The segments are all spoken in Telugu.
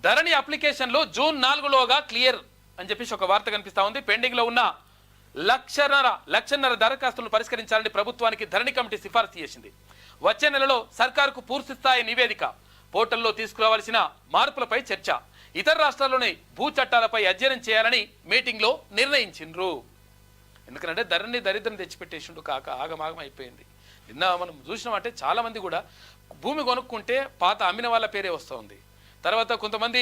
ధరణి అప్లికేషన్లు జూన్ 4లోగా క్లియర్ అని చెప్పేసి ఒక వార్త కనిపిస్తా ఉంది. పెండింగ్ లో ఉన్న లక్షన్నర దరఖాస్తులను పరిష్కరించాలని ప్రభుత్వానికి ధరణి కమిటీ సిఫార్సు చేసింది. వచ్చే నెలలో సర్కారుకు పూర్తి స్థాయి నివేదిక, పోర్టల్లో తీసుకురావాల్సిన మార్పులపై చర్చ, ఇతర రాష్ట్రాల్లోని భూ చట్టాలపై అధ్యయనం చేయాలని మీటింగ్ లో నిర్ణయించిండ్రు. ఎందుకంటే ధరణి దరిద్రం తెచ్చిపెట్టేసిండు కాక ఆగమాగం అయిపోయింది. నిన్న మనం చూసినామంటే చాలా మంది కూడా భూమి కొనుక్కుంటే పాత అమ్మిన వాళ్ళ పేరే వస్తూ ఉంది. తర్వాత కొంతమంది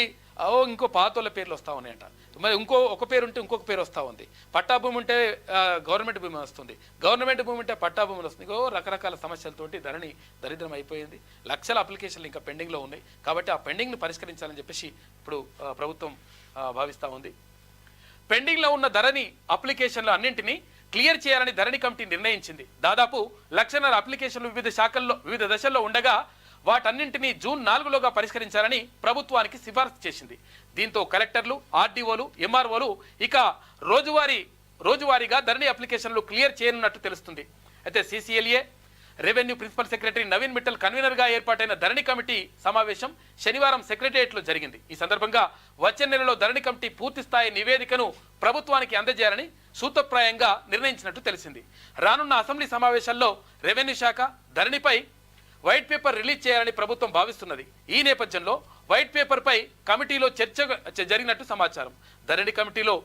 ఇంకో పాత వాళ్ళ పేర్లు వస్తూ ఉన్నాయంట. మరి ఒక పేరు ఉంటే ఇంకొక పేరు వస్తూ ఉంది. పట్టా భూమి ఉంటే గవర్నమెంట్ భూమి వస్తుంది, గవర్నమెంట్ భూమి ఉంటే పట్టా భూములు వస్తుంది. రకరకాల సమస్యలతోటి ధరణి దరిద్రం అయిపోయింది. లక్షల అప్లికేషన్లు ఇంకా పెండింగ్లో ఉన్నాయి. కాబట్టి ఆ పెండింగ్ను పరిష్కరించాలని చెప్పేసి ఇప్పుడు ప్రభుత్వం భావిస్తూ ఉంది. పెండింగ్లో ఉన్న ధరణి అప్లికేషన్లు అన్నింటినీ క్లియర్ చేయాలని ధరణి కమిటీ నిర్ణయించింది. దాదాపు 1,00,000 అప్లికేషన్లు వివిధ దశల్లో ఉండగా వాటన్నింటినీ జూన్ 4లోగా పరిష్కరించాలని ప్రభుత్వానికి సిఫార్సు చేసింది. దీంతో కలెక్టర్లు, ఆర్డీఓలు, ఎంఆర్ఓలు ఇక రోజువారీగా ధరణి అప్లికేషన్లు క్లియర్ చేయనున్నట్టు తెలుస్తుంది. అయితే CCLA, revenue principal secretary Naveen Mittal కన్వీనర్గా ఏర్పాటైన ధరణి కమిటీ సమావేశం శనివారం సెక్రటేరియట్లో జరిగింది. ఈ సందర్భంగా వచ్చే నెలలో ధరణి కమిటీ పూర్తి స్థాయి నివేదికను ప్రభుత్వానికి అందజేయాలని సూత్రప్రాయంగా నిర్ణయించినట్టు తెలిసింది. రానున్న అసెంబ్లీ సమావేశాల్లో రెవెన్యూ శాఖ ధరణిపై వైట్ పేపర్ రిలీజ్ చేయాలని ప్రభుత్వం భావిస్తున్నది. ఈ నేపథ్యంలో వైట్ పేపర్ పై కమిటీలో చర్చ జరిగినట్టు సమాచారం. ధరణి కమిటీలో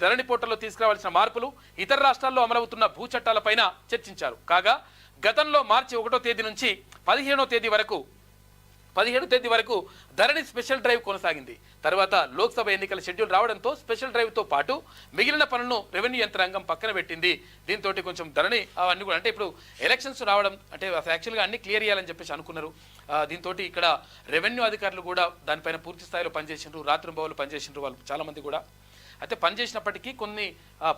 ధరణి పోర్టల్లో తీసుకురావాల్సిన మార్పులు, ఇతర రాష్ట్రాల్లో అమలవుతున్న భూ చట్టాలపైన చర్చించారు. కాగా గతంలో మార్చి 1వ తేదీ నుంచి 17వ తేదీ వరకు ధరణి స్పెషల్ డ్రైవ్ కొనసాగింది. తర్వాత లోక్సభ ఎన్నికల షెడ్యూల్ రావడంతో స్పెషల్ డ్రైవ్తో పాటు మిగిలిన పనులను రెవెన్యూ యంత్రాంగం పక్కన పెట్టింది. దీంతో కొంచెం ధరణి అవన్నీ కూడా అంటే ఇప్పుడు ఎలక్షన్స్ రావడం అంటే యాక్చువల్గా అన్ని క్లియర్ చేయాలని చెప్పేసి అనుకున్నారు. దీంతో ఇక్కడ రెవెన్యూ అధికారులు కూడా దానిపైన పూర్తి స్థాయిలో పనిచేసిండ్రు, రాత్రింబవళ్ళు పనిచేసిండ్రు వాళ్ళు చాలామంది కూడా. అయితే పనిచేసినప్పటికీ కొన్ని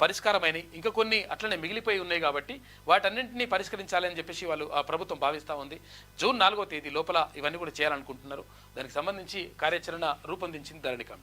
పరిష్కారమైనవి, ఇంకా కొన్ని అట్లనే మిగిలిపోయి ఉన్నాయి. కాబట్టి వాటన్నింటినీ పరిష్కరించాలని చెప్పేసి వాళ్ళు ప్రభుత్వం భావిస్తూ ఉంది. జూన్ 4వ తేదీ లోపల ఇవన్నీ కూడా చేయాలనుకుంటున్నారు. దానికి సంబంధించి కార్యాచరణ రూపొందించింది ధరణి కమిటీ.